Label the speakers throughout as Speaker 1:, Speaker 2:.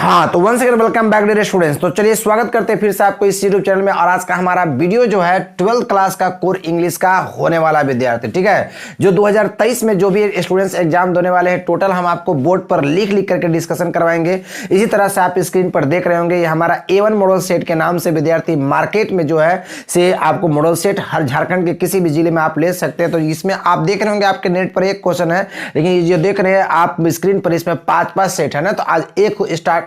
Speaker 1: हाँ तो once again welcome back dear students. तो चलिए स्वागत करते हैं फिर से आपको इस यूट्यूब चैनल में। और आज का हमारा वीडियो जो है 12th क्लास का कोर इंग्लिश का होने वाला विद्यार्थी, ठीक है, जो 2023 में जो भी स्टूडेंट्स एग्जाम देने वाले हैं टोटल हम आपको बोर्ड पर लिख लिख करके डिस्कशन करवाएंगे। इसी तरह से आप स्क्रीन पर देख रहे होंगे ये हमारा A1 मॉडल सेट के नाम से विद्यार्थी मार्केट में जो है से आपको मॉडल सेट हर झारखंड के किसी भी जिले में आप ले सकते हैं। तो इसमें आप देख रहे होंगे आपके नेट पर एक क्वेश्चन है, लेकिन ये जो देख रहे हैं आप स्क्रीन पर इसमें 5-5 सेट है ना, तो आज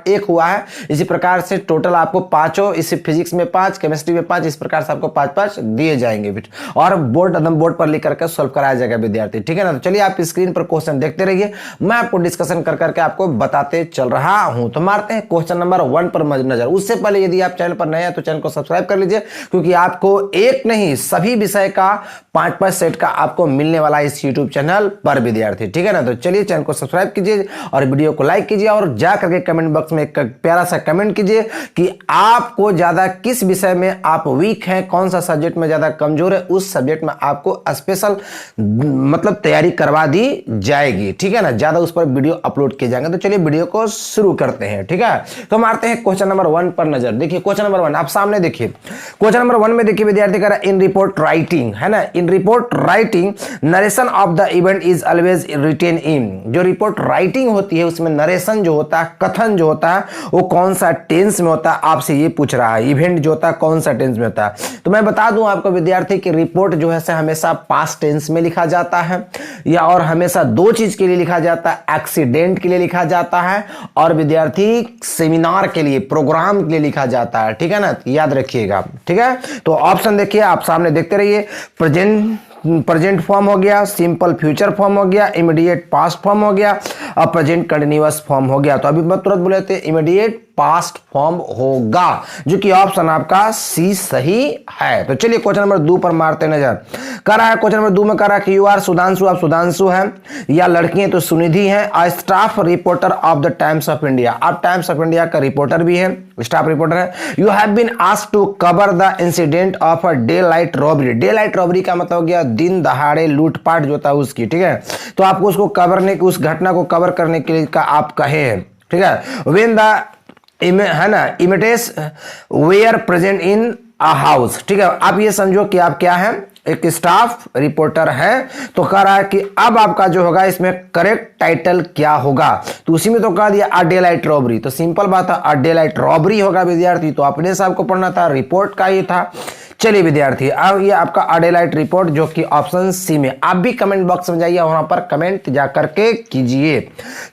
Speaker 1: एक हुआ है। इसी प्रकार से टोटल आपको पांचों, इसी फिजिक्स में 5, केमिस्ट्री में 5, इस प्रकार से आपको 5-5 दिए जाएंगे और बोर्ड पर लिख करके सॉल्व कराया जाएगा विद्यार्थी, ठीक है ना। तो चलिए आप स्क्रीन पर क्वेश्चन देखते रहिए, मैं आपको डिस्कशन कर करके आपको बताते चल रहा हूं। तो मारते हैं क्वेश्चन नंबर 1 पर नजर। उससे पहले यदि आप चैनल पर नए हैं तो चैनल को सब्सक्राइब कर लीजिए, क्योंकि आपको एक नहीं सभी विषय का 5-5 सेट का आपको मिलने वाला है इस यूट्यूब चैनल पर विद्यार्थी, ठीक है ना। तो चलिए चैनल को सब्सक्राइब कीजिए और वीडियो को लाइक कीजिए और जा करके कमेंट बॉक्स में एक प्यारा सा कमेंट कीजिए कि आपको ज्यादा किस विषय में आप वीक हैं, कौन सा सब्जेक्ट में ज्यादा कमजोर है, उस सब्जेक्ट में आपको स्पेशल मतलब तैयारी करवा दी जाएगी, ठीक है ना। ज्यादा उस पर वीडियो अपलोड किए जाएंगे। तो चलिए वीडियो को शुरू करते हैं, ठीक है। तो मारते हैं क्वेश्चन नंबर 1 पर नजर। देखिए क्वेश्चन नंबर 1 आप सामने देखिए। क्वेश्चन नंबर 1 में देखिए विद्यार्थी कह रहा है इन रिपोर्ट राइटिंग, है ना, in report writing narration of the event is always written in. जो रिपोर्ट राइटिंग होती है उसमें नरेशन जो होता है, कथन जो होता है, वो कौन सा टेंस में होता है, आपसे ये पूछ रहा है। इवेंट जो होता है कौन सा टेंस में होता है। तो मैं बता दूं आपको विद्यार्थी कि रिपोर्ट जो है हमेशा पास्ट टेंस में लिखा जाता है, या और हमेशा दो चीज के लिए लिखा जाता है, एक्सीडेंट के लिए लिखा जाता है और विद्यार्थी सेमिनार के लिए, प्रोग्राम के लिए लिखा जाता है, ठीक है ना, याद रखिएगा, ठीक है। तो ऑप्शन देखिए आप सामने देखते रहिए। प्रेजेंट फॉर्म हो गया, सिंपल फ्यूचर फॉर्म हो गया, इमीडिएट पास्ट फॉर्म हो गया और प्रेजेंट कंटिन्यूअस फॉर्म हो गया। तो अभी मैं तुरंत बोले थे इमीडिएट पास्ट फॉर्म होगा, जो कि ऑप्शन आपका सी सही है। तो चलिए क्वेश्चन नंबर 2 पर मारते नजर। कह रहा है क्वेश्चन नंबर 2 में कह रहा है कि यू आर सुधांशु, आप सुधांशु हैं, या लड़की हैं तो सुनिधि हैं, a staff reporter of the Times of India. आप टाइम्स ऑफ इंडिया का रिपोर्टर भी हैं, स्टाफ रिपोर्टर है। You have been asked to cover the incident of a daylight robbery. Daylight robbery का मतलब हो गया दिन दहाड़े लूटपाट जो होता है उसकी, ठीक है। तो आपको उसको कवर उस घटना को कवर करने के लिए का आप कहे हैं, ठीक है। व्हेन द है ना inmates were present in a house, ठीक है। आप ये समझो कि आप क्या हैं, एक स्टाफ रिपोर्टर है। तो कह रहा है कि अब आपका जो होगा इसमें करेक्ट टाइटल क्या होगा। तो उसी में तो कह दिया अ डे लाइट रॉबरी, तो सिंपल बात है अ डे लाइट रॉबरी होगा विद्यार्थी। तो अपने से आपको पढ़ना था, रिपोर्ट का ही था। चलिए विद्यार्थी अब ये आपका अडेलाइट रिपोर्ट जो कि ऑप्शन सी में। आप भी कमेंट बॉक्स में जाइए, वहां पर कमेंट जा करके कीजिए।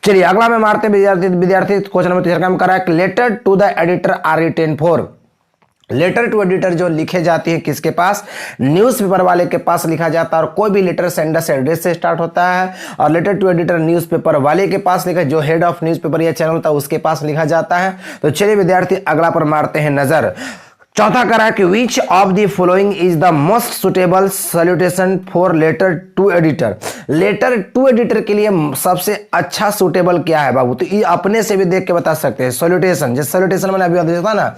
Speaker 1: चलिए अगला में मारते हैं विद्यार्थी क्वेश्चन नंबर 3 में करा है letter to the editor are written for. Letter to editor जो लिखे जाती है किसके पास, न्यूज़पेपर वाले के पास लिखा जाता है। और कोई भी लेटर सेंडर से एड्रेस से स्टार्ट होता है और लेटर टू एडिटर न्यूज़पेपर वाले के पास लिखा, जो हेड ऑफ न्यूज़पेपर या चैनल होता है उसके पास लिखा जाता है। तो चलिए विद्यार्थी अगला पर मारते हैं नजर। चौथा करा कि which of the following is the most suitable salutation for letter to editor. Letter to editor के लिए सबसे अच्छा सुटेबल क्या है बाबू, तो ये अपने से भी देख के बता सकते हैं। सैल्यूटेशन, जैसे सैल्यूटेशन मैंने अभी देखा ना,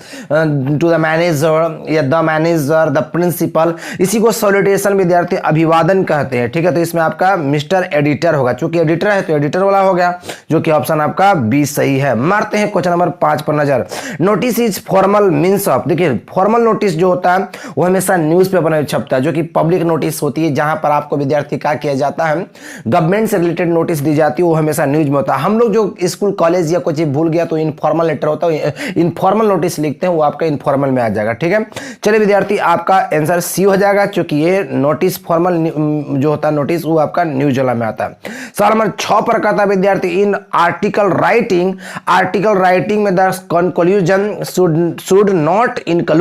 Speaker 1: टू द मैनेजर या द मैनेजर, द प्रिंसिपल, इसी को सैल्यूटेशन विद्यार्थी अभिवादन कहते हैं, ठीक है। तो इसमें आपका मिस्टर एडिटर होगा, चूंकि एडिटर है तो एडिटर वाला हो गया, जो कि ऑप्शन आपका बी सही है। मारते हैं क्वेश्चन नंबर 5 पर नजर। Notice is formal means of. देखिए फॉर्मल नोटिस जो होता है वो हमेशा न्यूज़पेपर में छपता है, जो कि पब्लिक नोटिस होती है, जहां पर आपको विद्यार्थी क्या किया जाता है, गवर्नमेंट से रिलेटेड नोटिस दी जाती है, वो हमेशा न्यूज में होता है। हम लोग जो स्कूल कॉलेज या कुछ भूल गया तो इनफॉर्मल लेटर होता है, इनफॉर्मल नोटिस लिखते हैं, वो आपका इनफॉर्मल में आ जाएगा, ठीक है। चलिए विद्यार्थी आपका आंसर सी हो जाएगा, क्योंकि ये नोटिस फॉर्मल जो होता है नोटिस वो आपका न्यूज वाला में आता है। सवाल नंबर 6 पर कहता है विद्यार्थी in article writing, article writing में the conclusion should not include.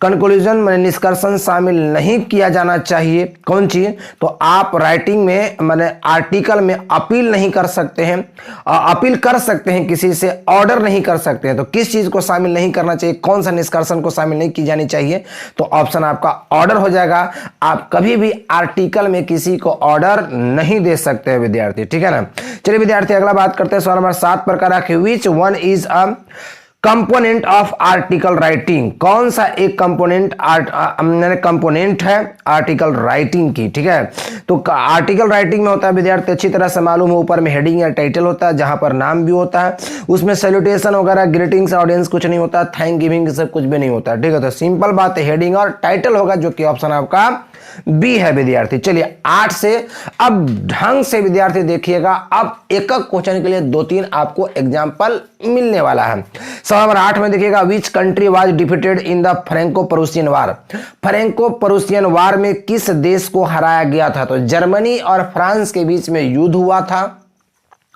Speaker 1: Conclusion में निष्कर्षण शामिल नहीं किया जाना चाहिए। कौन चीज, तो आप राइटिंग में माने आर्टिकल में अपील नहीं कर सकते हैं, अपील कर सकते हैं किसी से, ऑर्डर नहीं कर सकते हैं। तो किस चीज को शामिल नहीं करना चाहिए, कौन सा निष्कर्षण को शामिल नहीं की जानी चाहिए, तो ऑप्शन आपका ऑर्डर हो जाएगा। आप कभी भी आर्टिकल में किसी को ऑर्डर नहीं दे सकते हैं विद्यार्थी, ठीक है ना। चलिए विद्यार्थी अगला बात करते हैं। सवाल नंबर 7 पर करा कि which one is a component of article writing, कौन सा एक कंपोनेंट है आर्टिकल राइटिंग की, ठीक है। तो आर्टिकल राइटिंग में होता है विद्यार्थी, अच्छी तरह से मालूम है, ऊपर में हेडिंग या टाइटल होता है जहां पर नाम भी होता है, उसमें सैल्यूटेशन वगैरह, ग्रीटिंग्स, ऑडियंस कुछ नहीं होता, थैंक गिविंग सब कुछ भी नहीं होता, ठीक है। तो सिंपल बात है, हेडिंग और टाइटल होगा, जो कि ऑप्शन आपका बी है विद्यार्थी। चलिए 8 से अब ढंग से विद्यार्थी देखिएगा, अब एक एक क्वेश्चन के लिए 2-3 आपको एग्जांपल मिलने वाला है। सवाल नंबर 8 में देखिएगा, which country was defeated in the Franco Prussian war, Franco Prussian war में किस देश को हराया गया था। तो जर्मनी और फ्रांस के बीच में युद्ध हुआ था,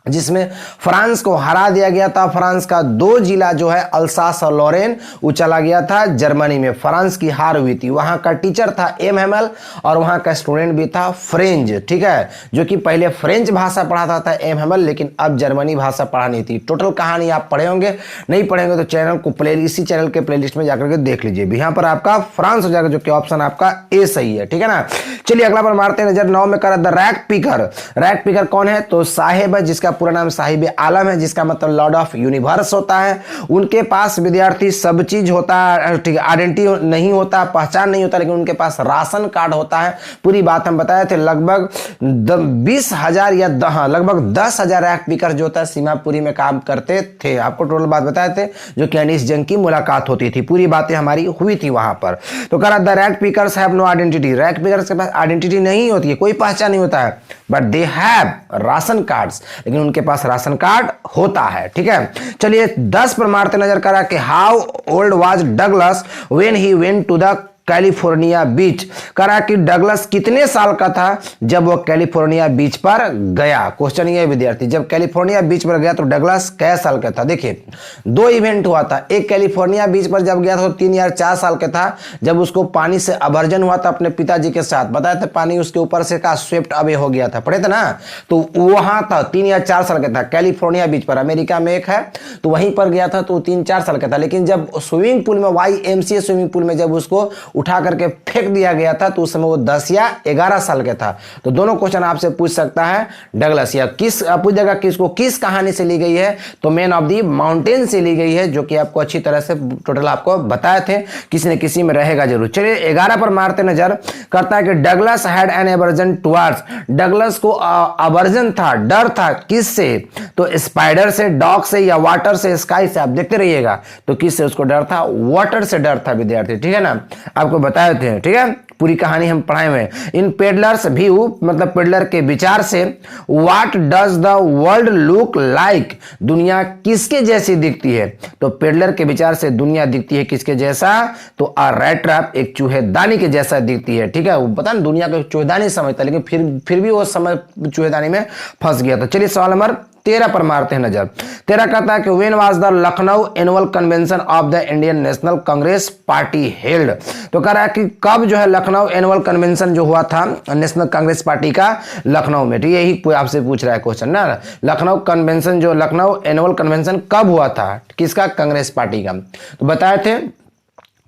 Speaker 1: जिसमें फ्रांस को हरा दिया गया था। फ्रांस का 2 जिला जो है अल्सास और लॉरेन, वो चला गया था जर्मनी में, फ्रांस की हार हुई थी। वहां का टीचर था एम हेमल और वहां का स्टूडेंट भी था फ्रेंच, ठीक है, जो कि पहले फ्रेंच भाषा पढ़ाता था एम हेमल, लेकिन अब जर्मनी भाषा पढ़ानी थी। टोटल कहानी आप पढ़े होंगे, नहीं पढ़ेंगे तो चैनल को इसी चैनल के प्लेलिस्ट में जाकर के देख लीजिए। यहाँ पर आपका फ्रांस हो जाएगा, जो कि ऑप्शन आपका ए सही है, ठीक है ना। चलिए अगला पर मारते हैं नजर। 9 में करा the rag picker, rag picker कौन है, तो साहेब है, जिसका पूरा नाम साहिब आलम है, जिसका मतलब लॉर्ड ऑफ यूनिवर्स होता है। उनके पास विद्यार्थी सब चीज होता है, ठीक है, आइडेंटिटी नहीं होता, पहचान नहीं होता, लेकिन उनके पास राशन कार्ड होता है। पूरी बात हम बताए थे, लगभग 20,000 या लगभग 10,000 रैग पिकर जो होता है सीमापुरी में काम करते थे। आपको टोटल बात बताए थे, जो कैंडिस जंग की मुलाकात होती थी, पूरी बातें हमारी हुई थी वहां पर। तो कह रहा the rag pickers have no identity, rag pickers के पास आइडेंटिटी नहीं होती है, कोई पहचान नहीं होता है, but they have ration cards, लेकिन उनके पास राशन कार्ड होता है, ठीक है। चलिए 10 पर मारते नजर करा कि how old was Douglas when he went to the California beach, करा कि डगलस कितने साल का था जब वो कैलिफोर्निया बीच पर गया। क्वेश्चन ये विद्यार्थी, जब कैलिफोर्निया बीच पर गया तो डगलस कै साल का था। देखिए 2 इवेंट हुआ था, एक कैलिफोर्निया बीच पर जब गया था तो 3 या 4 साल का था, जब उसको पानी से अवर्जन हुआ था अपने पिताजी के साथ, बताया था पानी उसके ऊपर से का स्वेप्ट अवे हो गया था, पढ़े थे ना। तो वहां था 3 या 4 साल का था, कैलिफोर्निया बीच पर, अमेरिका में एक है, तो वहीं पर गया था, तो 3-4 साल का था। लेकिन जब स्विमिंग पूल में, YMCA स्विमिंग पूल में जब उसको उठा करके फेंक दिया गया था, तो उस समय वो 10 या 11 साल के था। तो दोनों क्वेश्चन आपसे पूछ सकता है डगलस, या किस पूछ देगा किसको, किस कहानी से ली गई है, तो मैन ऑफ दी माउंटेन से ली गई है, जो कि आपको अच्छी तरह से टोटल आपको बताए थे, किसी न किसी में रहेगा जरूर। चलिए 11 पर मारते नजर करता है कि Douglas had an aversion towards, Douglas को अवर्जन था, डर था, किससे, तो स्पाइडर से, डॉग से, या वाटर से, स्काई से, आप देखते रहिएगा। तो किससे उसको डर था, वाटर से डर था विद्यार्थी, ठीक है ना, आपको बताए थे, ठीक है, पूरी कहानी हम पढ़ाए हुए। इन पेडलर्स व्यू, मतलब पेडलर के विचार से, what does the world look like, दुनिया किसके जैसी दिखती है। तो पेडलर के विचार से दुनिया दिखती है किसके जैसा, तो अ रैट ट्रैप, एक चूहेदानी के जैसा दिखती है, ठीक है। वो पता नहीं दुनिया को चूहेदानी समझता, लेकिन फिर भी वो समय चूहेदानी में फंस गया था। चलिए सवाल नंबर 13 पर मारते हैं नजर। 13 कहता है कि when was the Lucknow annual convention of the Indian national Congress party held, तो कह रहा है कि कब जो है लखनऊ एनुअल कन्वेंशन जो हुआ था नेशनल कांग्रेस पार्टी का लखनऊ में, ठीक है, यही आपसे पूछ रहा है क्वेश्चन ना, लखनऊ कन्वेंशन, जो लखनऊ एनुअल कन्वेंशन कब हुआ था, किसका, कांग्रेस पार्टी का। तो बताए थे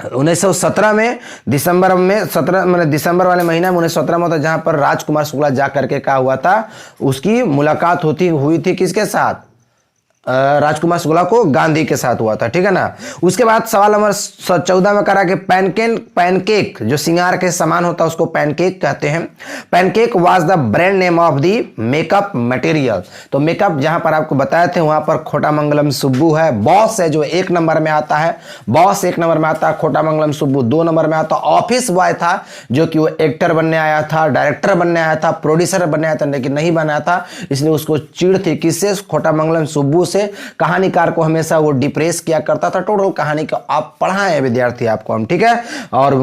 Speaker 1: 1917 में दिसंबर में, 17 मतलब दिसंबर वाले महीना में 1917 में होता, जहां पर राजकुमार शुक्ला जा करके क्या हुआ था, उसकी मुलाकात हुई थी किसके साथ, राजकुमार शुक्ला को गांधी के साथ हुआ था, ठीक है ना। उसके बाद सवाल नंबर 14 में करा कि पैनकेक जो सिंगार के समान होता है उसको पैनकेक कहते हैं। Pancake was the brand name of the makeup material, तो मेकअप जहां पर आपको बताए थे वहां पर खोटा मंगलम सुब्बू है, बॉस है जो 1 नंबर में आता है, बॉस 1 नंबर में आता है, खोटा मंगलम सुब्बू 2 नंबर में आता। ऑफिस बॉय था जो कि वो एक्टर बनने आया था, डायरेक्टर बनने आया था, प्रोड्यूसर बनने आया था, लेकिन नहीं बनाया था, इसलिए उसको चिढ़ थी किससे, खोटा मंगलम सुब्बू से। कहानीकार को हमेशा वो डिप्रेस किया करता था। टोटल कहानी को आप पढ़ाए विद्यार्थी आपको हम, ठीक है। और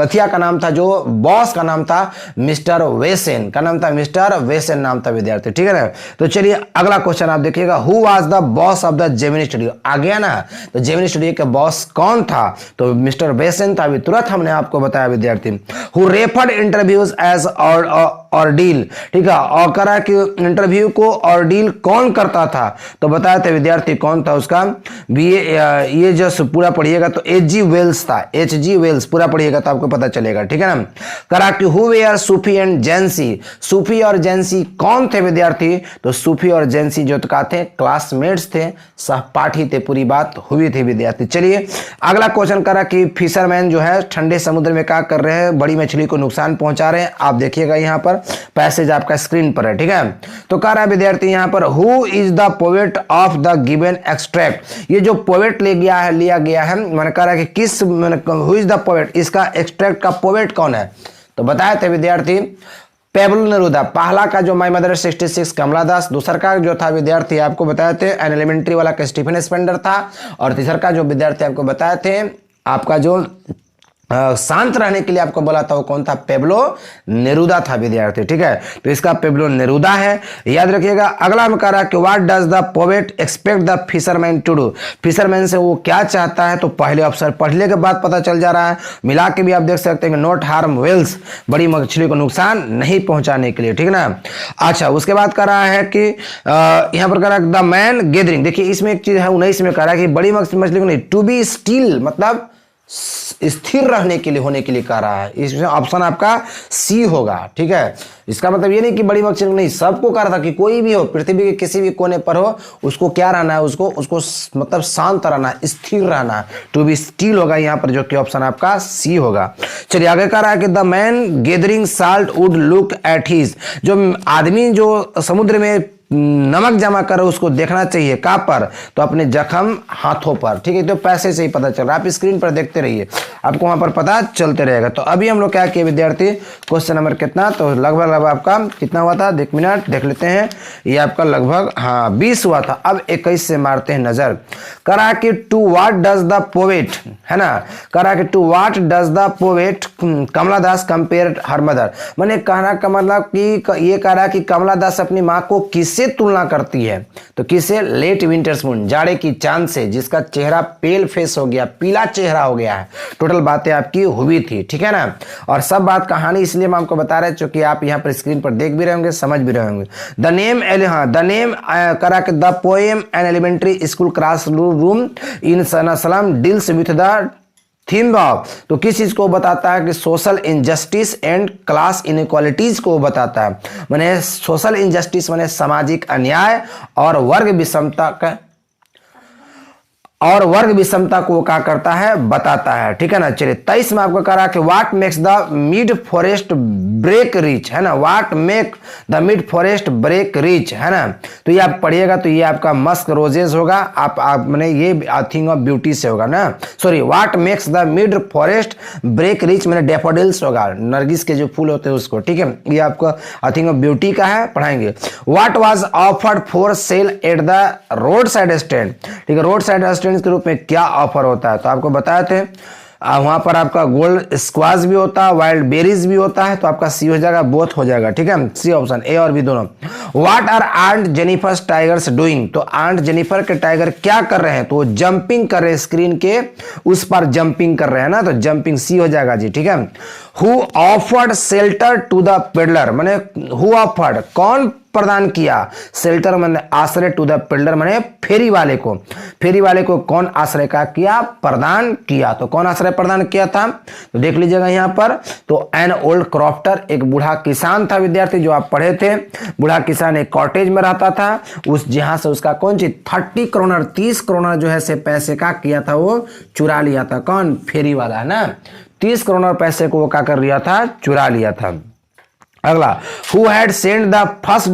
Speaker 1: अथिया का नाम था, जो बॉस का नाम था मिस्टर वेसेन, का नाम था मिस्टर वेसेन नाम था विद्यार्थी, ठीक है ना। तो चलिए अगला क्वेश्चन आप देखिएगा, who was the boss of the Gemini studio, आ गया ना, तो जेमिनी स्टूडियो के बॉस कौन था, तो मिस्टर वेसेन था, अभी तुरंत हमने आपको बताया विद्यार्थी। हु रेफर्ड इंटरव्यूज एज ऑर्डील, ठीक है, और करा कि इंटरव्यू को ऑर्डील कौन करता था, तो बताया बताए थे विद्यार्थी कौन था उसका ये जो पूरा पढ़िएगा तो H.G. वेल्स था, H.G. वेल्स पूरा पढ़िएगा तो आपको पता चलेगा, ठीक है ना। करा कि हु वेयर सूफी एंड जैंसी, सूफी और जैंसी कौन थे विद्यार्थी, तो सूफी और जैंसी जो का थे क्लासमेट्स थे, सहपाठी थे, पूरी बात हुई थी विद्यार्थी। चलिए अगला क्वेश्चन करा कि फिशरमैन जो है ठंडे समुद्र में क्या कर रहे हैं, बड़ी मछली को नुकसान पहुंचा रहे हैं। आप देखिएगा यहाँ पर पैसेज आपका स्क्रीन पर है, ठीक है। तो कह रहा है विद्यार्थी यहाँ पर who is the poet of the given extract, ये जो पोएट लिया गया है, मैंने कह रहा है कि किस हु इज द पोएट, इसका एक्सट्रैक्ट का पोएट कौन है, तो बताए थे विद्यार्थी पेब्लो नेरुदा। पहला का जो माय मदर 66 कमला दास, दूसरा का जो था विद्यार्थी आपको बताए थे एन एलिमेंट्री वाला का स्टीफन स्पेंडर था, और तीसरा का जो विद्यार्थी आपको बताए थे आपका जो शांत रहने के लिए आपको बोला था वो कौन था, पेब्लो नेरुदा था विद्यार्थी, ठीक है। तो इसका पेब्लो नेरुदा है, याद रखिएगा। अगला में कह रहा है कि what does the poet expect the fisherman to do, fisherman से वो क्या चाहता है, तो पहले अफसर पढ़ने के बाद पता चल जा रहा है, मिला के भी आप देख सकते हैं कि नॉट हार्म वेल्स, बड़ी मछली को नुकसान नहीं पहुंचाने के लिए, ठीक है ना। अच्छा उसके बाद कह रहा है कि यहाँ पर कह रहा है द मैन गैदरिंग, देखिए इसमें एक चीज है 19 में कह रहा है कि बड़ी मछली को नहीं, टू बी स्टिल मतलब स्थिर रहने के लिए होने के लिए कह रहा है, इसमें ऑप्शन आपका सी होगा, ठीक है। इसका मतलब ये नहीं कि बड़ी मछली नहीं, सबको कह रहा था कि कोई भी हो पृथ्वी के किसी भी कोने पर हो उसको क्या रहना है, उसको मतलब शांत रहना, स्थिर रहना, टू बी स्टिल होगा यहाँ पर, जो कि ऑप्शन आपका सी होगा। चलिए आगे कह रहा है कि the man gathering salt would look at his, जो आदमी जो समुद्र में नमक जमा कर उसको देखना चाहिए कहां पर, तो अपने जख्म हाथों पर, ठीक है। तो पैसे से ही पता चल रहा है, आप स्क्रीन पर देखते रहिए आपको वहां पर पता चलते रहेगा। तो अभी हम लोग क्या किए विद्यार्थी, क्वेश्चन नंबर कितना, तो लगभग आपका कितना हुआ था, एक मिनट देख लेते हैं, ये आपका लगभग 20 हुआ था। अब 21 से मारते हैं नजर। करा कि to what does the poet, है ना, करा कि to what does the poet Kamala Das compare her mother, मैंने कहना का मतलब कि ये कह रहा कि कमला दास अपनी माँ को किससे तुलना करती है, तो किसे, लेट विंटर्स मून, जाड़े की चांद से, जिसका चेहरा पेल फेस हो गया, पीला चेहरा हो गया है। टोटल बातें आपकी हुई थी, ठीक है ना। और सब बात कहानी इसलिए हम आपको बता रहे हैं क्योंकि आप यहाँ पर स्क्रीन पर देख भी रहे होंगे, समझ भी रहे होंगे। द नेम करा के the poem an elementary school classroom in a slum deals with the theme of, तो किस चीज को बताता है कि social injustice and class inequalities को बताता है, माने सोशल इनजस्टिस माने सामाजिक अन्याय और वर्ग विषमता को क्या करता है, बताता है, ठीक है ना। चलिए 23 में आपको कह रहा है कि what makes the mid forest brake rich, है ना, what make the mid forest brake rich, है ना। तो ये आप पढ़िएगा तो ये आपका मस्क रोजेस होगा, आप मैंने ये थिंग ऑफ ब्यूटी से होगा ना, sorry what makes the mid forest brake rich मैंने डेफोडिल्स होगा, नरगिस के जो फूल होते हैं उसको, ठीक है। ये आपको थिंग ऑफ ब्यूटी का है, पढ़ाएंगे। What was offered for sale at the road side stand, ठीक है, रोड साइड स्टैंड के रूप में क्या ऑफर होता है, तो आपको बताए थे वहां पर आपका गोल्ड स्क्वाश भी होता है, वाइल्ड बेरीज भी होता है, तो आपका सी हो जाएगा, बोथ हो जाएगा, ठीक है, सी ऑप्शन, ए और बी दोनों। What are aunt Jennifer's tigers doing, तो आंट जेनिफर के टाइगर क्या कर रहे हैं, तो वो जंपिंग कर रहे हैं, स्क्रीन के उस पर जंपिंग कर रहे हैं ना, तो जंपिंग सी हो जाएगा जी, ठीक है। Who offered shelter to the peddler, माने हु ऑफर्ड कौन प्रदान किया, शेल्टर मैंने आश्रय, टू द पेडलर मैंने फेरी वाले को कौन आश्रय का किया, प्रदान किया, तो कौन आश्रय प्रदान किया था, तो देख लीजिएगा यहाँ पर, तो एन ओल्ड क्रॉफ्टर, एक बूढ़ा किसान था विद्यार्थी, जो आप पढ़े थे, बूढ़ा किसान एक कॉटेज में रहता था, उस जहां से उसका कौन चीज 30 करोड़ जो है से पैसे का किया था, वो चुरा लिया था, कौन, फेरी वाला, है ना, 30 करोड़ पैसे को वो क्या कर लिया था, चुरा लिया था। अगला, who had send the first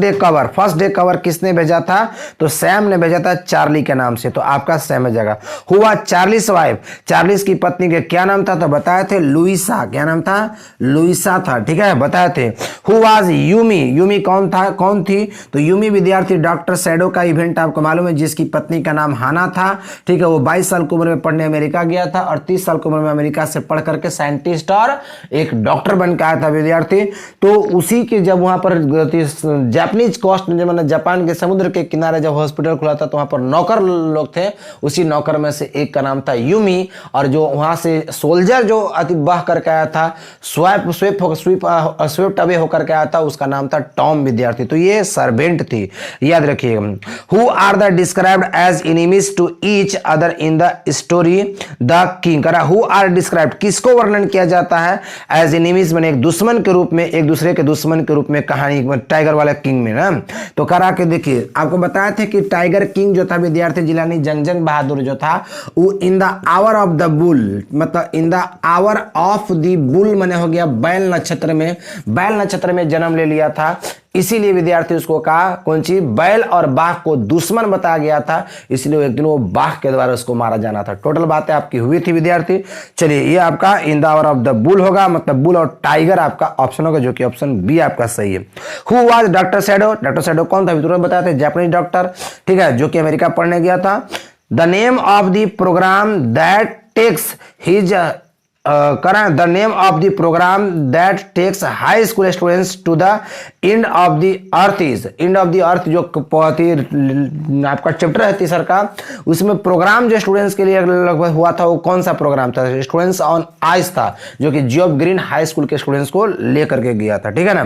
Speaker 1: day cover किसने भेजा था, तो सैम ने भेजा था चार्ली के नाम से, तो आपका सैम हो जाएगा। हुआ चार्लिस वाइफ, चार्लिस की पत्नी के क्या नाम था, तो बताए थे लुइसा, क्या नाम था, लुइसा था, ठीक है, बताए थे। हु वाज यूमी कौन थी, तो यूमी विद्यार्थी डॉक्टर सैडो का इवेंट आपको मालूम है, जिसकी पत्नी का नाम हाना था, ठीक है। वो 22 साल की उम्र में पढ़ने अमेरिका गया था और 30 साल की उम्र में अमेरिका से पढ़ करके साइंटिस्ट और एक डॉक्टर बन के आया था विद्यार्थी। तो उसी के जब वहाँ पर जापानीज कोस्ट मैंने जापान के समुद्र के किनारे जब हॉस्पिटल खुला था तो वहाँ पर नौकर लोग थे। उसी नौकर में से एक का नाम था यूमी, और जो वहाँ से सोल्जर जो अति बह करके आया था, स्विफ्ट अवे होकर के आया था, उसका नाम था टॉम विद्यार्थी। तो ये सर्वेंट थी, याद रखिएगा। Who are the described as enemies to each other in the story the king. करा हु आर डिस्क्राइब्ड, किसको वर्णन किया जाता है एज एनिमीज, मैंने एक दुश्मन के रूप में, एक दूसरे के दुश्मन के रूप में कहानी टाइगर वाला किंग में ना। तो करा के देखिए, आपको बताया था कि टाइगर किंग जो था विद्यार्थी जिलानी जंग बहादुर जो था, वो in the hour of the bull, मतलब in the hour of the bull मैंने हो गया बैल नक्षत्र में, बैल नक्षत्र में जन्म ले लिया था। इसीलिए विद्यार्थी उसको कहा कौन सी, बैल और बाघ को दुश्मन बताया गया था, इसलिए एक दिन वो बाघ के द्वारा उसको मारा जाना था। टोटल बातें आपकी हुई थी विद्यार्थी। चलिए ये आपका इन the hour of the bull होगा, मतलब बुल और टाइगर आपका ऑप्शन होगा, जो कि ऑप्शन बी आपका सही है। Who was doctor shadow, doctor shadow कौन था, तुरंत बताया था, जापानीज डॉक्टर, ठीक है, जो कि अमेरिका पढ़ने गया था। The name of the program that takes his करें, the name of the program that takes high school students to the end of the earth is, end of the earth जो आपका चैप्टर है तीसरा का, उसमें प्रोग्राम जो students के लिए लगभग हुआ था वो कौन सा प्रोग्राम था, स्टूडेंट्स ऑन आइस था, जो कि जियोफ ग्रीन हाई स्कूल के स्टूडेंट्स को लेकर के गया था, ठीक है ना।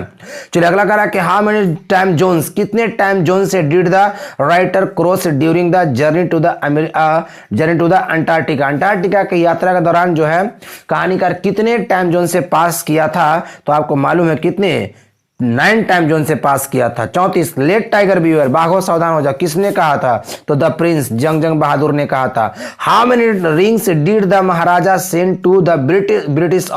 Speaker 1: चलिए अगला करा कि हाउ मेनी टाइम जोन्स, कितने टाइम जोन से did the writer cross during the journey to the Antarctica, Antarctica की यात्रा के दौरान जो है कहानीकार कितने टाइम जोन से पास किया था, तो आपको मालूम है कितने, 9 टाइम जोन से पास किया था। 34 लेट टाइगर बीवर, बाघो सावधान हो जा, किसने कहा था, तो द प्रिंस जंग बहादुर ने कहा था। How many rings did the maharaja send to the British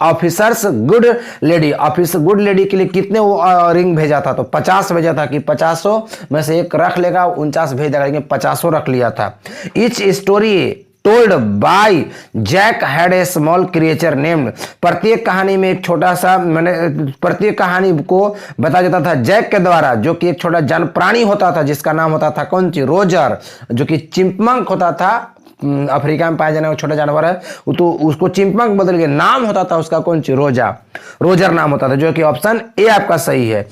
Speaker 1: officers good lady, officer good lady के लिए कितने वो रिंग भेजा था, तो 50 भेजा था, कि 50 में से एक रख लेगा, 49 भेज देगा, लेकिन 50 रख लिया था। Each story told by Jack had a small creature named, प्रत्येक कहानी में एक छोटा सा, मैंने प्रत्येक कहानी को बताया जाता था जैक के द्वारा, जो कि एक छोटा जन प्राणी होता था जिसका नाम होता था कौन सी, रोजर, जो कि चिंपमंक होता था, अफ्रीका में पाया जाने वाला छोटा जानवर है, तो उसको चिंपमंक बदल के नाम होता था उसका कौन सी, रोजर नाम होता था, जो कि ऑप्शन ए आपका सही है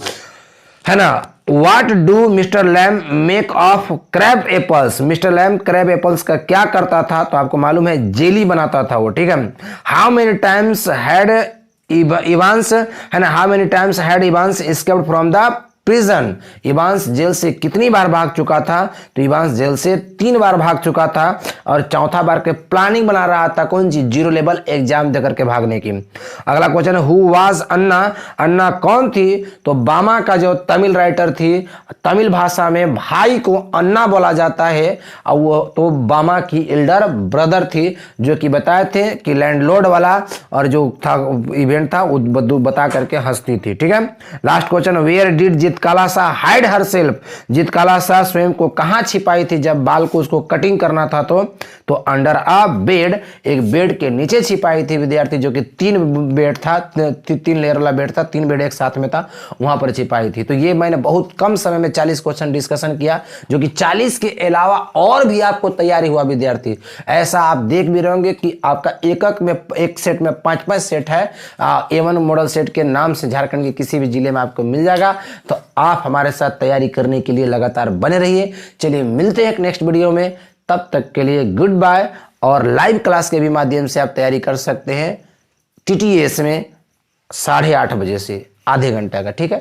Speaker 1: ना। What do mister Lamb make of crab apples, mister Lamb crab apples का क्या करता था, तो आपको मालूम है जेली बनाता था वो, ठीक है। How many times had Evans, है ना, how many times had Evans escaped from the prison, Evans jail से कितनी बार भाग चुका था, तो इवांस जेल से 3 बार भाग चुका था, और चौथा बार के प्लानिंग बना रहा था कौन सी, 0 लेवल एग्जाम देकर के भागने की। अगला क्वेश्चन है हु वाज अन्ना, अन्ना कौन थी, तो बामा का जो तमिल राइटर थी, तमिल भाषा में भाई को अन्ना बोला जाता है, और वो तो बामा की एल्डर ब्रदर थी, जो कि बताए थे कि लैंडलॉर्ड वाला और जो था इवेंट था वो बता करके हंसती थी, ठीक है। लास्ट क्वेश्चन, वेयर डिड जीतकालासा हाइड हरसेल्फ, जीतकालासा स्वयं को कहां छिपाई थी जब बाल को उसको कटिंग करना था, तो अंडर अ बेड, एक बेड के नीचे छिपाई थी विद्यार्थी, जो कि 3 बेड था, 3 लेयर वाला बेड था, 3 बेड एक साथ में था, वहां पर छिपाई थी। तो ये मैंने बहुत कम समय में 40 क्वेश्चन डिस्कशन किया, जो कि 40 के अलावा और भी आपको तैयारी हुआ विद्यार्थी। ऐसा आप देख भी रहोगे कि आपका एक सेट में 5-5 सेट है, A1 मॉडल सेट के नाम से झारखंड के किसी भी जिले में आपको मिल जाएगा। तो आप हमारे साथ तैयारी करने के लिए लगातार बने रहिए। चलिए मिलते हैं एक नेक्स्ट वीडियो में, तब तक के लिए गुड बाय। और लाइव क्लास के भी माध्यम से आप तैयारी कर सकते हैं TTS में 8:30 बजे से आधे घंटे का, ठीक है।